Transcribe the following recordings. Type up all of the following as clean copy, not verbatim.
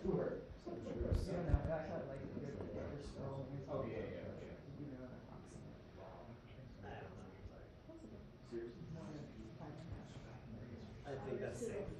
I think that's safe.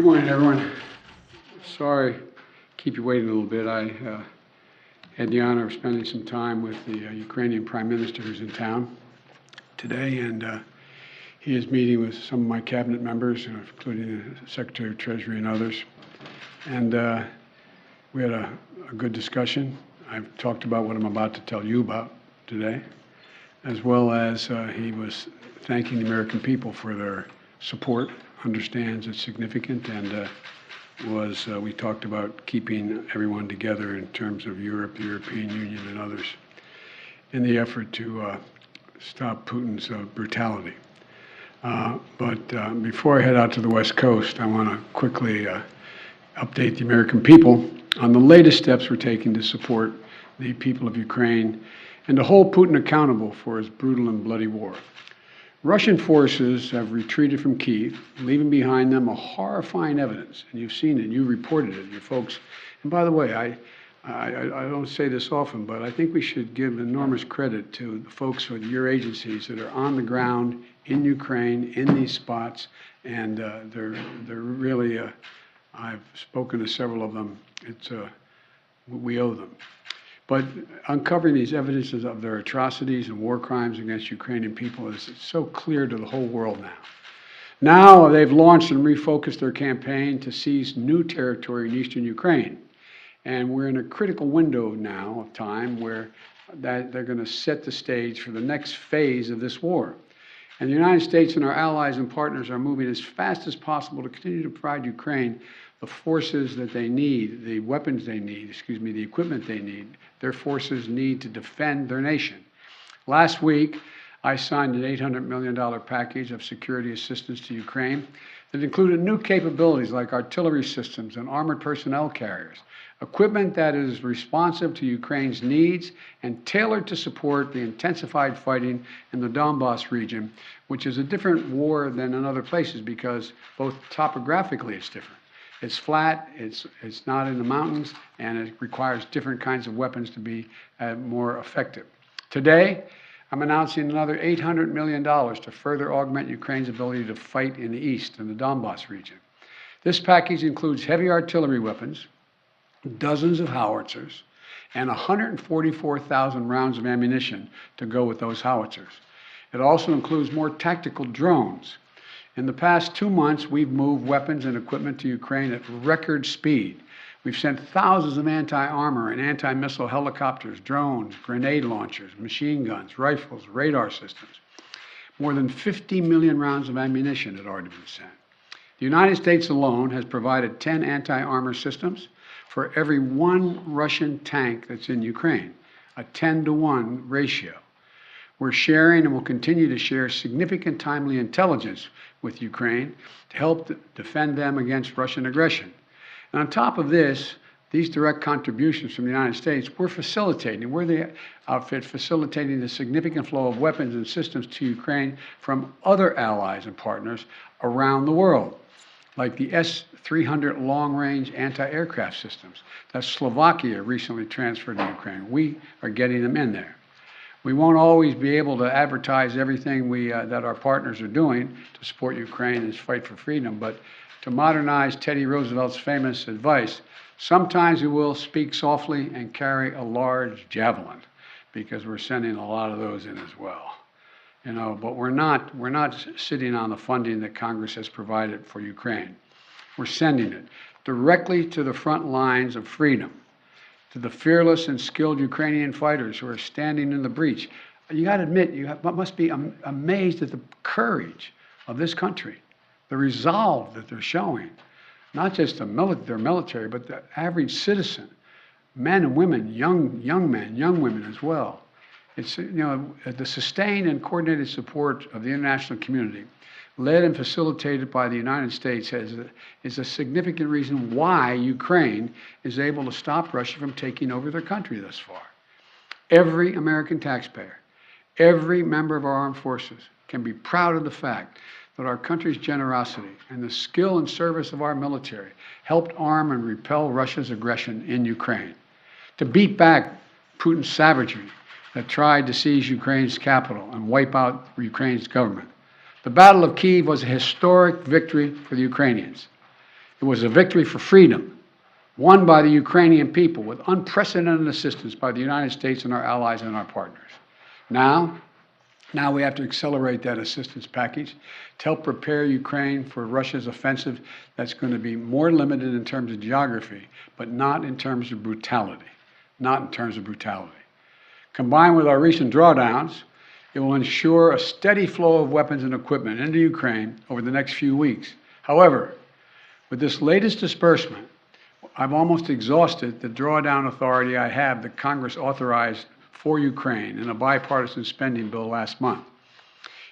Good morning, everyone. Sorry, keep you waiting a little bit. I had the honor of spending some time with the Ukrainian Prime Minister who's in town today, and he is meeting with some of my cabinet members, including the Secretary of Treasury and others. And we had a good discussion. I've talked about what I'm about to tell you about today, as well as he was thanking the American people for their support, understands it's significant, and we talked about keeping everyone together in terms of Europe, the European Union, and others in the effort to stop Putin's brutality. But before I head out to the West Coast, I want to quickly update the American people on the latest steps we're taking to support the people of Ukraine and to hold Putin accountable for his brutal and bloody war. Russian forces have retreated from Kyiv, leaving behind them a horrifying evidence, and you've seen it, you reported it, you folks. And by the way, I don't say this often, but I think we should give enormous credit to the folks with your agencies that are on the ground in Ukraine, in these spots, and they're really, I've spoken to several of them, we owe them. But uncovering these evidences of their atrocities and war crimes against Ukrainian people is so clear to the whole world now. Now they've launched and refocused their campaign to seize new territory in eastern Ukraine. And we're in a critical window now of time where they're going to set the stage for the next phase of this war. And the United States and our allies and partners are moving as fast as possible to continue to provide Ukraine the forces that they need, the weapons they need, the equipment they need, their forces need to defend their nation. Last week, I signed an $800 million package of security assistance to Ukraine that included new capabilities like artillery systems and armored personnel carriers, equipment that is responsive to Ukraine's needs and tailored to support the intensified fighting in the Donbass region, which is a different war than in other places because both topographically it's different. It's flat, it's not in the mountains, and it requires different kinds of weapons to be more effective. Today, I'm announcing another $800 million to further augment Ukraine's ability to fight in the east, in the Donbass region. This package includes heavy artillery weapons, dozens of howitzers, and 144,000 rounds of ammunition to go with those howitzers. It also includes more tactical drones. In the past 2 months, we've moved weapons and equipment to Ukraine at record speed. We've sent thousands of anti-armor and anti-missile helicopters, drones, grenade launchers, machine guns, rifles, radar systems. More than 50 million rounds of ammunition had already been sent. The United States alone has provided 10 anti-armor systems for every one Russian tank that's in Ukraine, a 10-to-1 ratio. We're sharing and will continue to share significant timely intelligence with Ukraine to help defend them against Russian aggression. And on top of this, these direct contributions from the United States, we're the outfit facilitating the significant flow of weapons and systems to Ukraine from other allies and partners around the world, like the S-300 long-range anti-aircraft systems that Slovakia recently transferred to Ukraine. We are getting them in there. We won't always be able to advertise everything that our partners are doing to support Ukraine and its fight for freedom, but to modernize Teddy Roosevelt's famous advice, sometimes we will speak softly and carry a large javelin, because we're sending a lot of those in as well. But we're not sitting on the funding that Congress has provided for Ukraine. We're sending it directly to the front lines of freedom, to the fearless and skilled Ukrainian fighters who are standing in the breach. You got to admit, you must be amazed at the courage of this country, the resolve that they're showing, not just their military, but the average citizen, men and women, young men, young women as well. It's, the sustained and coordinated support of the international community, led and facilitated by the United States, is a significant reason why Ukraine is able to stop Russia from taking over their country thus far. Every American taxpayer, every member of our armed forces can be proud of the fact that our country's generosity and the skill and service of our military helped arm and repel Russia's aggression in Ukraine, to beat back Putin's savagery that tried to seize Ukraine's capital and wipe out Ukraine's government. The Battle of Kyiv was a historic victory for the Ukrainians. It was a victory for freedom, won by the Ukrainian people with unprecedented assistance by the United States and our allies and our partners. Now we have to accelerate that assistance package to help prepare Ukraine for Russia's offensive that's going to be more limited in terms of geography, but not in terms of brutality. Not in terms of brutality. Combined with our recent drawdowns, it will ensure a steady flow of weapons and equipment into Ukraine over the next few weeks. However, with this latest disbursement, I've almost exhausted the drawdown authority I have that Congress authorized for Ukraine in a bipartisan spending bill last month.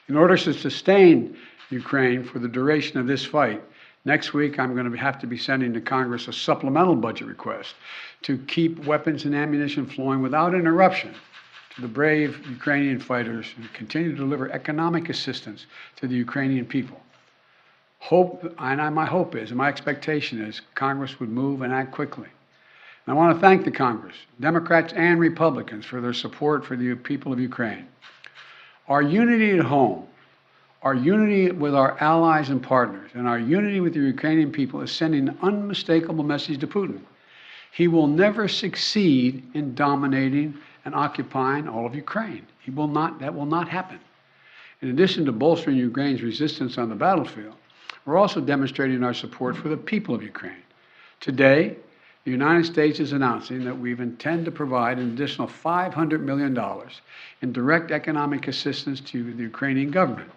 In order to sustain Ukraine for the duration of this fight, next week I'm going to have to be sending to Congress a supplemental budget request to keep weapons and ammunition flowing without interruption to the brave Ukrainian fighters and continue to deliver economic assistance to the Ukrainian people. My hope is, and my expectation is, Congress would move and act quickly. And I want to thank the Congress, Democrats and Republicans, for their support for the people of Ukraine. Our unity at home, our unity with our allies and partners, and our unity with the Ukrainian people is sending an unmistakable message to Putin. He will never succeed in dominating and occupying all of Ukraine. That will not happen. In addition to bolstering Ukraine's resistance on the battlefield, we're also demonstrating our support for the people of Ukraine. Today, the United States is announcing that we intend to provide an additional $500 million in direct economic assistance to the Ukrainian government.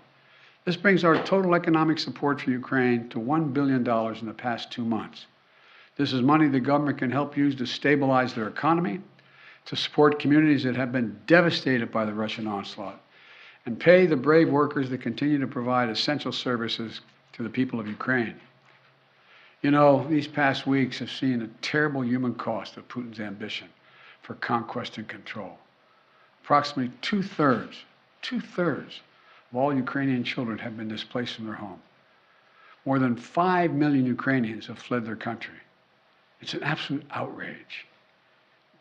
This brings our total economic support for Ukraine to $1 billion in the past 2 months. This is money the government can help use to stabilize their economy, to support communities that have been devastated by the Russian onslaught, and pay the brave workers that continue to provide essential services to the people of Ukraine. You know, these past weeks have seen the terrible human cost of Putin's ambition for conquest and control. Approximately two-thirds of all Ukrainian children have been displaced from their home. More than 5 million Ukrainians have fled their country. It's an absolute outrage.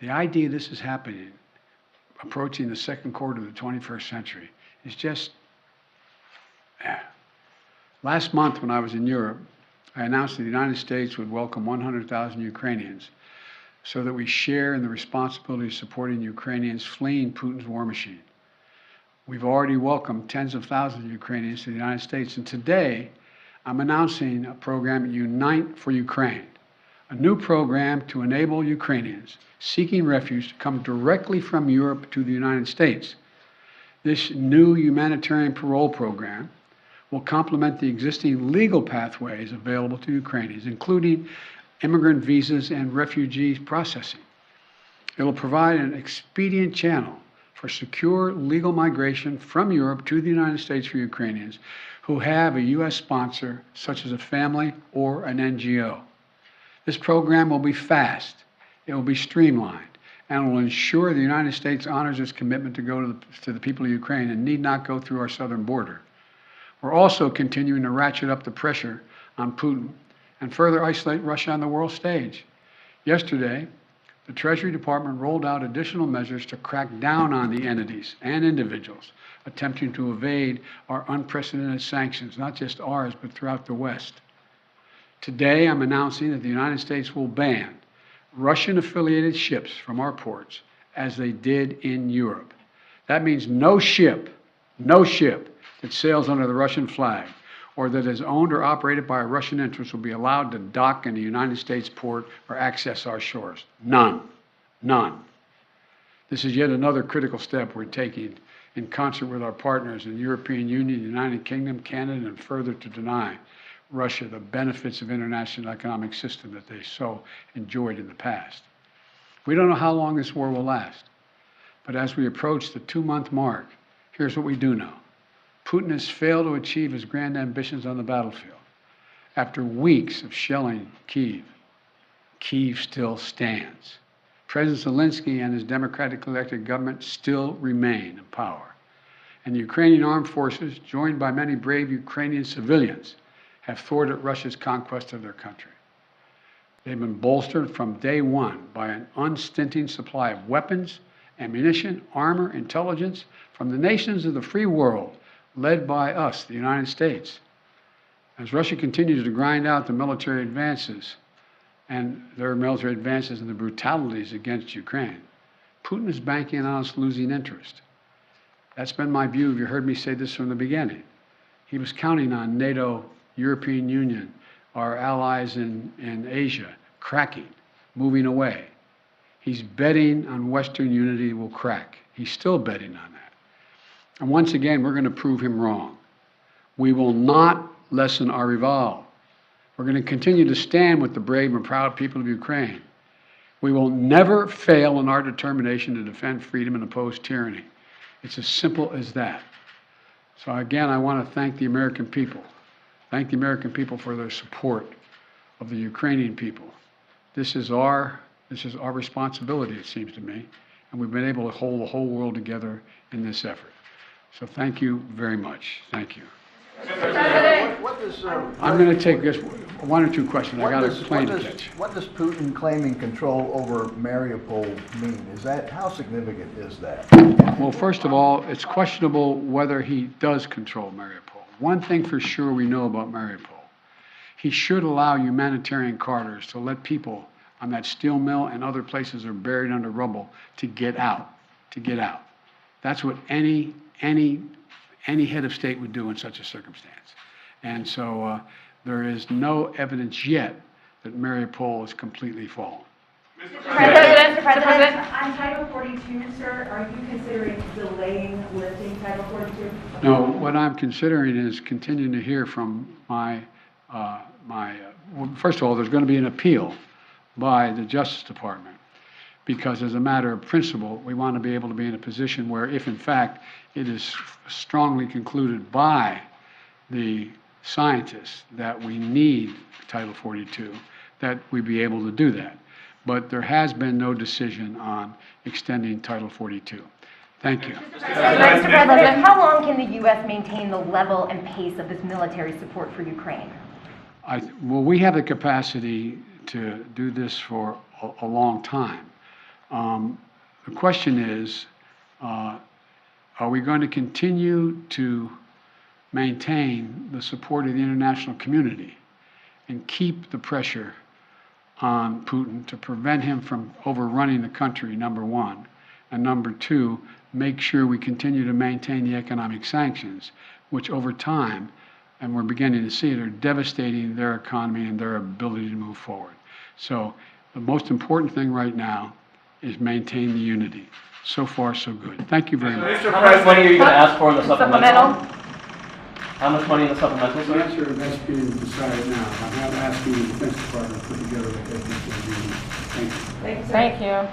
The idea this is happening, approaching the second quarter of the 21st century, is just, Last month, when I was in Europe, I announced that the United States would welcome 100,000 Ukrainians so that we share in the responsibility of supporting Ukrainians fleeing Putin's war machine. We've already welcomed tens of thousands of Ukrainians to the United States, and today I'm announcing a program, Unite for Ukraine, a new program to enable Ukrainians seeking refuge to come directly from Europe to the United States. This new humanitarian parole program will complement the existing legal pathways available to Ukrainians, including immigrant visas and refugee processing. It will provide an expedient channel for secure legal migration from Europe to the United States for Ukrainians who have a U.S. sponsor, such as a family or an NGO. This program will be fast, it will be streamlined, and will ensure the United States honors its commitment to go to the people of Ukraine and need not go through our southern border. We're also continuing to ratchet up the pressure on Putin and further isolate Russia on the world stage. Yesterday, the Treasury Department rolled out additional measures to crack down on the entities and individuals attempting to evade our unprecedented sanctions, not just ours, but throughout the West. Today, I'm announcing that the United States will ban Russian-affiliated ships from our ports, as they did in Europe. That means no ship that sails under the Russian flag or that is owned or operated by a Russian interest will be allowed to dock in the United States port or access our shores. None. This is yet another critical step we're taking in concert with our partners in the European Union, the United Kingdom, Canada, and further to deny Russia the benefits of international economic system that they so enjoyed in the past. We don't know how long this war will last, but as we approach the 2-month mark, here's what we do know. Putin has failed to achieve his grand ambitions on the battlefield. After weeks of shelling Kyiv, Kyiv still stands. President Zelensky and his democratically elected government still remain in power. And the Ukrainian armed forces, joined by many brave Ukrainian civilians, have thwarted Russia's conquest of their country. They've been bolstered from day one by an unstinting supply of weapons, ammunition, armor, intelligence from the nations of the free world, led by us, the United States. As Russia continues to grind out the military advances and their military advances and the brutalities against Ukraine, Putin is banking on us losing interest. That's been my view. You heard me say this from the beginning. He was counting on NATO, European Union, our allies in Asia, cracking, moving away. He's betting on Western unity will crack. He's still betting on that. And once again, we're going to prove him wrong. We will not lessen our resolve. We're going to continue to stand with the brave and proud people of Ukraine. We will never fail in our determination to defend freedom and oppose tyranny. It's as simple as that. So again, I want to thank the American people. Thank the American people for their support of the Ukrainian people. This is our responsibility, it seems to me, and we've been able to hold the whole world together in this effort. So thank you very much. Thank you. I'm going to take just one or two questions. I got a plane to catch. What does Putin claiming control over Mariupol mean? How significant is that? Well, first of all, it's questionable whether he does control Mariupol. One thing for sure we know about Mariupol, he should allow humanitarian corridors to let people on that steel mill and other places that are buried under rubble to get out. That's what any head of state would do in such a circumstance. And so there is no evidence yet that Mariupol is completely fallen. Mr. President, on Title 42, sir, are you considering delaying lifting Title 42? No, what I'm considering is continuing to hear from well, first of all, there's going to be an appeal by the Justice Department, because as a matter of principle, we want to be able to be in a position where if in fact it is strongly concluded by the scientists that we need Title 42, that we be able to do that. But there has been no decision on extending Title 42. Thank you. Mr. President, how long can the U.S. maintain the level and pace of this military support for Ukraine? Well, we have the capacity to do this for a long time. The question is, are we going to continue to maintain the support of the international community and keep the pressure on Putin to prevent him from overrunning the country, number one, and number two, make sure we continue to maintain the economic sanctions, which over time, and we're beginning to see it, are devastating their economy and their ability to move forward. So the most important thing right now is maintain the unity. So far, so good. Thank you very much. Mr. President, how much money are you going to ask for in the supplemental? How much money in the supplemental, sir? The answer that's being decided now. I'm not asking the Defense Department to put together a head. Thank you. Thank you, sir. Thank you.